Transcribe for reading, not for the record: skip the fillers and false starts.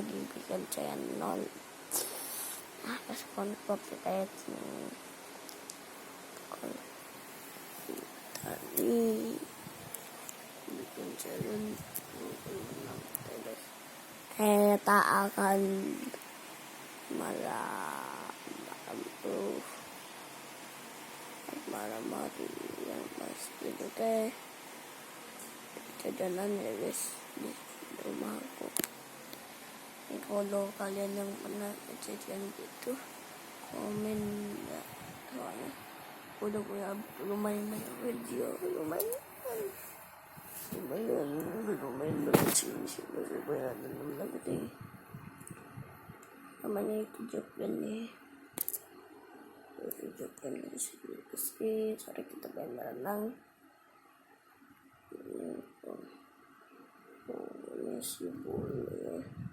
gibigan channel. Kasi kung pagkakayat tadi bikin channel kita akan malam hari yang masih teh jajanan ya guys di rumahku. Kalau kalian yang pernah kejadian gitu komen ya, soalnya udah punya lumayan banyak video, lumayan banget sih lumayan banget nih. Namanya itu Jogben nih. Jogben sih, sore kita main berenang. Ini sih boleh.